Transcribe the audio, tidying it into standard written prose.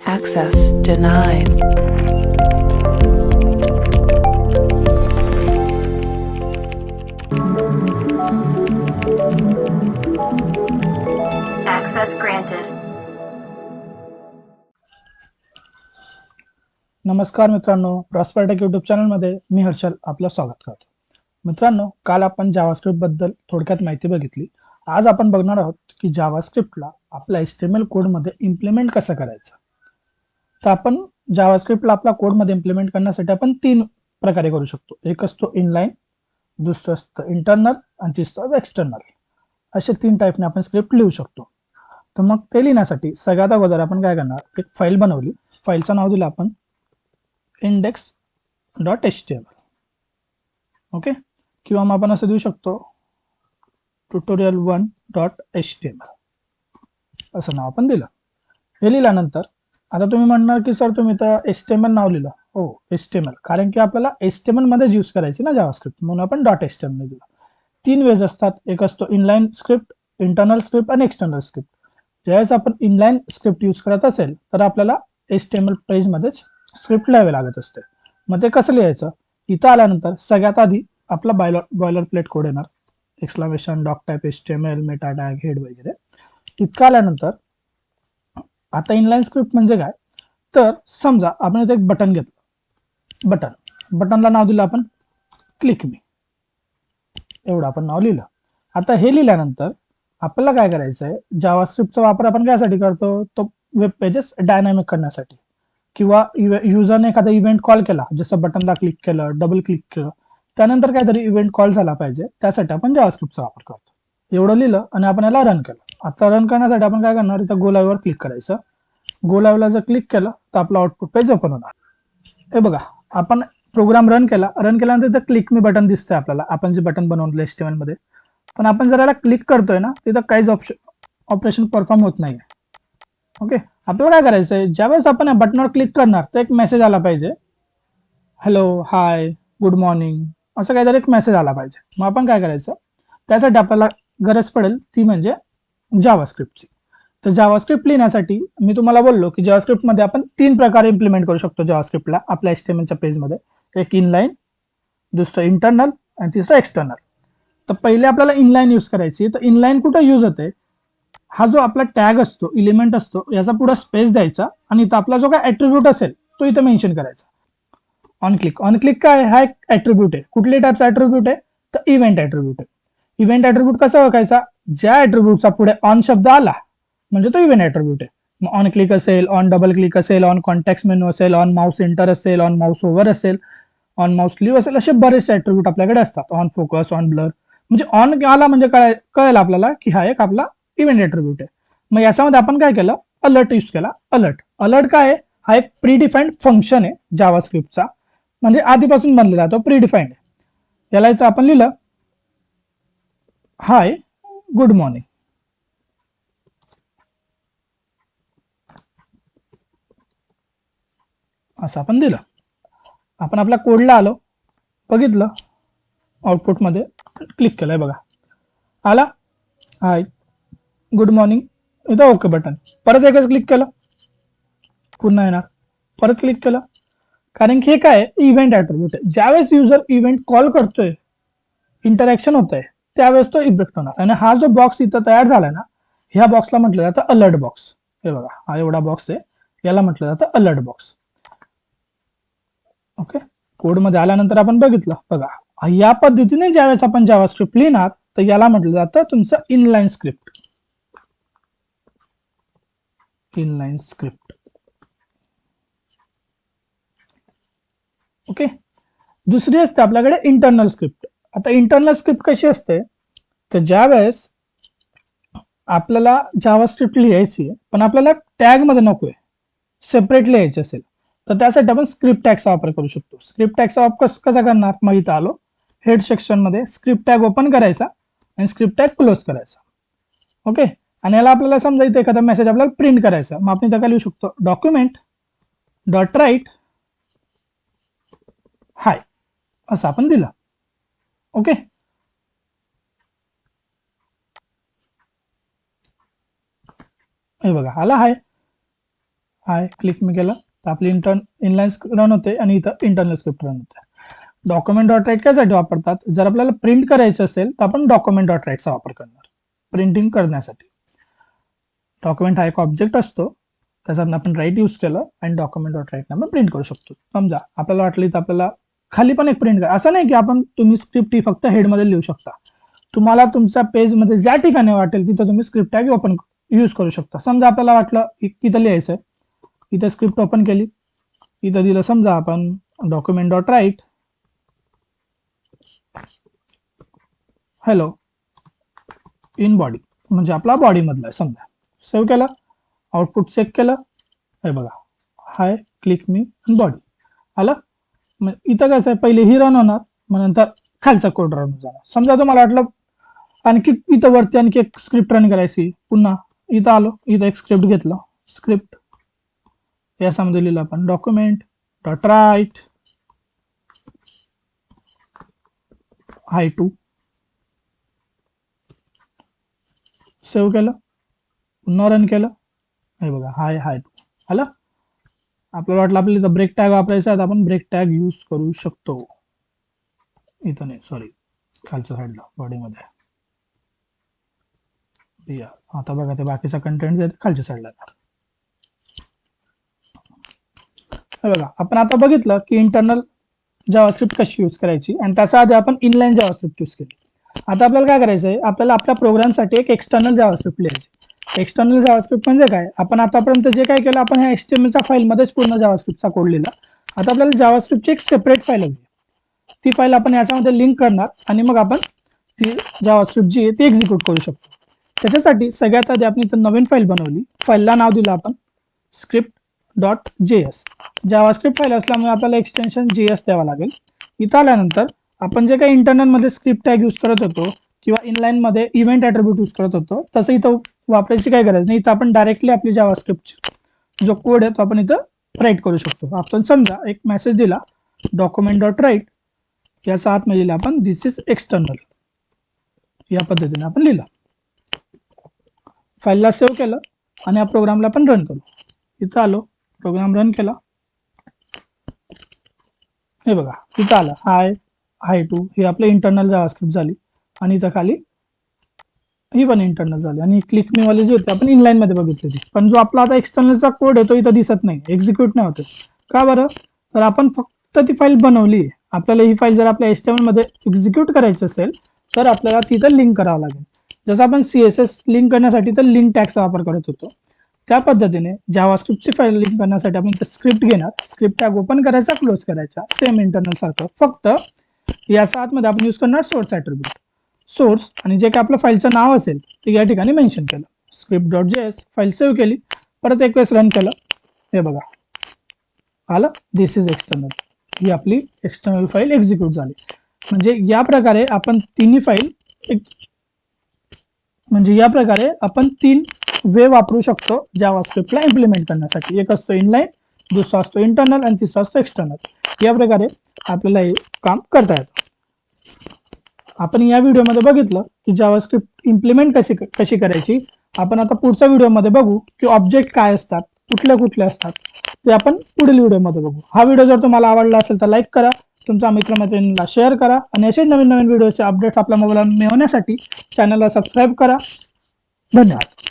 Access denied. Access granted. नमस्कार मित्रांनो, प्रॉस्परटेक YouTube चॅनलमध्ये मी हर्षल आपलं स्वागत करतो. मित्रांनो, काल आपण जावास्क्रिप्ट बद्दल थोडक्यात माहिती बघितली. आज आपण बघणार आहोत की जावास्क्रिप्टला आपल्या HTML कोडमध्ये इम्प्लिमेंट कसं करायचं. तर आपण जावास्क्रिप्टला आपला कोडमध्ये इम्प्लिमेंट करण्यासाठी आपण 3 प्रकारे करू शकतो. एक असतो इनलाईन, दुसरं असतं इंटरनल आणि तिसरं एक्सटर्नल. असे 3 टाईपने आपण स्क्रिप्ट लिहू शकतो. तर मग ते लिहिण्यासाठी सगळ्यात अगोदर आपण काय करणार, एक फाईल बनवली. फाईलचं नाव दिलं आपण index.html. ओके, किंवा मग आपण असं देऊ शकतो tutorial1.html असं नाव आपण दिलं. हे लिहिल्यानंतर आता तुम्ही म्हणणार की सर तुम्ही तर HTML नाव लिहिलं. हो, HTML, कारण की आपल्याला HTML मध्ये यूज करायची ना जावास्क्रिप्ट, म्हणून आपण .html दिलं. 3 वेज असतात. एक असतो इनलाईन स्क्रिप्ट, इंटरनल स्क्रिप्ट आणि एक्सटर्नल स्क्रिप्ट. ज्यावेळेस आपण इनलाईन स्क्रिप्ट यूज करत असेल तर आपल्याला HTML पेजमध्येच स्क्रिप्ट लिहावे लागत असते. मग ते कसं लिहायचं, इथं आल्यानंतर सगळ्यात आधी आपला बॉयलर प्लेट कोड येणार, exclamation, doctype, HTML, meta tag, head वगैरे. इतकं आल्यानंतर आता इनलाईन स्क्रिप्ट म्हणजे काय, तर समजा आपण इथे एक बटन घेतलं. बटनला नाव दिलं आपण क्लिक मी, एवढं आपण नाव लिहिलं. आता हे लिहिल्यानंतर आपल्याला काय करायचं आहे, जावास्क्रिप्टचा वापर आपण कायसाठी करतो, तो वेब पेजेस डायनॅमिक करण्यासाठी, किंवा युजरने एखादा इव्हेंट कॉल केला, जसं बटनला क्लिक केलं, डबल क्लिक केलं, त्यानंतर काहीतरी इव्हेंट कॉल झाला पाहिजे, त्यासाठी आपण जावास्क्रिप्टचा वापर करतो. एवढं लिहिलं आणि आपण याला रन केलं. आता रन करण्यासाठी आपण काय करणार, इथं गो लाईव्हवर क्लिक करायचं. गो लाईव्हला जर क्लिक केलं तर आपलं आउटपुट पेज ओपन होणार. हे बघा, आपण प्रोग्राम रन केल्यानंतर इथं क्लिक मी बटन दिसतंय आपल्याला, आपण जे बटन बनवलं HTML मध्ये. पण आपण जर याला क्लिक करतोय ना, तिथं काहीच ऑपरेशन परफॉर्म होत नाही. ओके, आपल्याला काय करायचं आहे, ज्यावेळेस आपण या बटनवर क्लिक करणार तर एक मेसेज आला पाहिजे, हॅलो, हाय, गुड मॉर्निंग, असं काहीतरी एक मेसेज आला पाहिजे. मग आपण काय करायचं, त्यासाठी आपल्याला गरज पडेल ती म्हणजे जावास्क्रिप्टची. तर जावास्क्रिप्ट लिहिण्यासाठी मी तुम्हाला बोललो की जावास्क्रिप्टमध्ये आपण 3 प्रकारे इम्प्लिमेंट करू शकतो जावास्क्रिप्टला आपल्या HTMLच्या पेजमध्ये. एक इनलाईन, दुसरं इंटरनल आणि तिसरं एक्सटर्नल. तर पहिले आपल्याला इनलाईन यूज करायची. तर इनलाईन कुठं यूज होते, हा जो आपला टॅग असतो, एलिमेंट असतो, याचा पुढे स्पेस द्यायचा आणि इथं आपला जो काय ऍट्रिब्यूट असेल तो इथं मेन्शन करायचा. ऑन क्लिक काय, हा एक ऍट्रिब्यूट आहे. कुठल्या टाईपचा ऍट्रिब्यूट आहे, तर इव्हेंट ऍट्रिब्यूट आहे. इव्हेंट ऍट्रिब्यूट कसा ओळखायचा, ज्या ऍट्रिब्यूटचा पुढे ऑन शब्द आला म्हणजे तो इव्हेंट ऍट्रिब्यूट आहे. मग ऑन क्लिक असेल, ऑन डबल क्लिक असेल, ऑन कॉन्टेक्स्ट मेनू असेल, ऑन माउस एंटर असेल, ऑन माउस ओव्हर असेल, ऑन माउस लीव्ह असेल, असे बरेचसे ऍट्रिब्यूट आपल्याकडे असतात. ऑन फोकस, ऑन ब्लर, म्हणजे ऑन आला म्हणजे कळेल आपल्याला की हा एक आपला इव्हेंट ऍट्रिब्यूट आहे. मग याच्यामध्ये आपण काय केलं, अलर्ट यूज केला. अलर्ट काय आहे, हा एक प्रीडिफाईन्ड फंक्शन आहे जावास्क्रिप्टचा, म्हणजे आधीपासून बनलेला, तो प्रीडिफाईन्ड आहे. याला इथं आपण लिहिलं, हाय, गुड मॉर्निंग, असं आपण दिलं. आपण आपल्या कोडला आलो, बघितलं आउटपुटमध्ये, क्लिक केलंय बघा, आला हाय, गुड मॉर्निंग, इथं ओके बटन. परत एकच क्लिक केलं, पुन्हा येणार, परत क्लिक केलं, कारण की हे काय इव्हेंट ऍट्रिब्यूट आहे. ज्यावेळेस युजर इव्हेंट कॉल करतोय, इंटरॅक्शन होत आहे, त्यावेळेस तो इफेक्ट होणार. आणि हा जो बॉक्स इथं तयार झालाय ना, ह्या बॉक्सला म्हटलं जातं अलर्ट बॉक्स. हे बघा, हा एवढा बॉक्स आहे, याला म्हटलं जातं अलर्ट बॉक्स. ओके, कोडमध्ये आल्यानंतर आपण बघितलं बघा, या पद्धतीने ज्यावेळेस आपण जावास्क्रिप्ट लिहिणार तर याला म्हटलं जातं तुमचं inline script. Inline script. Okay, दुसरी असते आपल्याकडे इंटरनल स्क्रिप्ट. आता इंटरनल स्क्रिप्ट कशी असते, तर ज्यावेळेस आपल्याला जावास्क्रिप्ट लिहायची आहे पण आपल्याला टॅग मध्ये नकोय, सेपरेट लिहायची असेल, तर त्यासाठी आपण स्क्रिप्ट टॅगचा वापर करू शकतो. स्क्रिप्ट टॅगचा वापर कसा करणार, मग इथं आलो, हेड सेक्शन मध्ये स्क्रिप्ट टॅग ओपन करायचा आणि स्क्रिप्ट टॅग क्लोज करायचा. ओके, आणि याला आपल्याला समजा इथे एखादा मेसेज आपल्याला प्रिंट करायचा, मग आपण इथं काय लिहू शकतो, डॉक्युमेंट डॉट राईट हाय, असं आपण दिलं. ओके, हे बघा आला हाय. हाय क्लिक मी केलं तर आपली इनलाईन रन होते आणि इथं इंटरनल स्क्रिप्ट रन होते. डॉक्युमेंट डॉट राईट कशासाठी वापरतात? जर आपल्याला प्रिंट करायचं असेल तर आपण डॉक्युमेंट डॉट राईटचा वापर करणार प्रिंटिंग करण्यासाठी. डॉक्युमेंट हा एक ऑब्जेक्ट असतो, त्याच्यात आपण राईट यूज केलं आणि डॉक्युमेंट डॉट राईट आपण प्रिंट करू शकतो. समजा आपल्याला वाटली तर आपल्याला खाली पण एक प्रिंट करा, असं नाही की तुम्ही स्क्रिप्ट ही फक्त हेडमध्ये लिहू शकता. तुम्हाला तुमच्या पेजमध्ये ज्या ठिकाणी वाटेल तिथं तुम्ही स्क्रिप्ट टॅग ओपन यूज करू शकता. समजा आपल्याला वाटलं इथं लिहायचं आहे, इथं स्क्रिप्ट ओपन केली, इथं दिलं समजा आपण document dot write hello in body, म्हणजे आपला बॉडी मधला आहे. समजा सेव्ह केलं, आउटपुट चेक केलं, हे बघा हाय क्लिक मी बॉडी आलं. मग इथं कसं आहे, पहिले ही रन होणार, मग नंतर खालचा कोड रन जाणार. समजा तुम्हाला वाटलं आणखी इथं वरती आणखी एक स्क्रिप्ट रन करायची, पुन्हा इथं आलो, इथं एक स्क्रिप्ट घेतलं, स्क्रिप्ट याच्यामध्ये लिहिलं आपण document dot write hi two, save केलं, पुन्हा रन केलं, हे बघा हाय टू आलं. आपल्याला वाटलं आपल्याला इथं ब्रेक टॅग वापरायचा आहे, आपण ब्रेक टॅग यूज करू शकतो. इथं नाही, सॉरी खालच्या साईडला बॉडीमध्ये. आता बघा ते बाकीचा कंटेंट जे खालच्या साईडला येणार. हे बघा आपण आता बघितलं की इंटरनल जावास्क्रिप्ट कशी यूज करायची आणि त्याच्या आधी आपण इनलाईन जावास्क्रिप्ट यूज केली. आता आपल्याला काय करायचं आहे, आपल्याला आपल्या प्रोग्रामसाठी एक एक्सटर्नल जावास्क्रिप्ट लिहायची. एक्सटर्नल जावास्क्रिप्ट म्हणजे काय? आपण आतापर्यंत जे काय केलं, आपण ह्या HTML फाईलमध्येच पूर्ण जावास्क्रिप्टचा कोड लिहिला. आता आपल्याला जावास्क्रिप्टची एक सेपरेट फाईल हवी, ती फाईल आपण याच्यामध्ये लिंक करणार आणि मग आपण ती जावास्क्रिप्ट जी आहे ती एक्झिक्यूट करू शकतो. त्याच्यासाठी सगळ्यात आधी आपण इथं नवीन फाईल बनवली, फाईलला नाव दिलं आपण script dot JS. JavaScript file असल्यामुळे आपल्याला एक्सटेन्शन JS द्यावा लागेल. इथं आल्यानंतर आपण जे काही इंटरनलमध्ये स्क्रिप्ट टॅग यूज करत होतो किंवा इनलाईनमध्ये इव्हेंट ॲट्रिब्यूट यूज करत होतो, तसं इथं वापरायची काय गरज नाही. इथं आपण डायरेक्टली आपली जावास्क्रिप्ट जो कोड आहे तो आपण इथं राईट करू शकतो. आपण समजा एक मेसेज दिला डॉक्युमेंट डॉट राईट, याचा आतमध्ये लिहिला आपण दिस इज एक्सटर्नल, या पद्धतीने आपण लिहिलं, फाईलला सेव्ह केलं आणि या प्रोग्रामला आपण रन करू. इथं आलो, प्रोग्राम रन केला, हे बघा इथं आलं हाय टू, ही आपलं इंटरनल जावास्क्रिप्ट झाली आणि इथं खाली ही पण इंटरनल झाली आणि क्लिक मी वाली जी होती आपण इनलाईन मध्ये बघितली होती. पण जो आपला आता एक्सटर्नलचा कोड आहे तो इथं दिसत नाही, एक्झिक्यूट नाही होते. का बरं? तर आपण फक्त ती फाईल बनवली. आपल्याला ही फाईल जर आपल्या HTML मध्ये एक्झिक्यूट करायची असेल तर आपल्याला तिथं लिंक करावं लागेल. जसं आपण CSS लिंक करण्यासाठी तर लिंक टॅगचा वापर करत होतो, त्या पद्धतीने जावास्क्रिप्टची फाईल लिंक करण्यासाठी आपण स्क्रिप्ट घेणार, स्क्रिप्ट टॅग ओपन करायचा, क्लोज करायचा, सेम इंटरनल सारखं. फक्त याच्या आतमध्ये आपण यूज करणार सोर्स ॲट्रिब्यूट. सोर्स आणि जे काही आपलं फाईलचं नाव असेल ते या ठिकाणी मेन्शन केलं. Script dot JS, file save केली, परत एक वेळेस रन केलं, हे बघा आलं दिस इज एक्सटर्नल, ही आपली एक्सटर्नल फाईल एक्झिक्यूट झाली. म्हणजे या प्रकारे आपण तिन्ही फाईल तीन वे वापरू शकतो जावास्क्रिप्टला इम्प्लिमेंट करण्यासाठी. एक असतो इनलाईन, दुसरा असतो इंटरनल आणि तिसरा असतो एक्सटर्नल. या प्रकारे आपल्याला हे काम करता येतं. आपण या व्हिडिओमध्ये बघितलं की जावास्क्रिप्ट इम्प्लिमेंट कशी करायची. आपण आता पुढच्या व्हिडिओमध्ये बघू की ऑब्जेक्ट काय असतात, कुठले असतात, ते आपण पुढील व्हिडिओमध्ये बघू. हा व्हिडिओ जर तुम्हाला आवडला असेल तर लाईक करा, तुमच्या मित्रमैत्रिणींना शेअर करा आणि असेच नवीन व्हिडिओचे अपडेट्स आपल्या मोबाईलवर मिळवण्यासाठी चॅनलला सबस्क्राईब करा. धन्यवाद.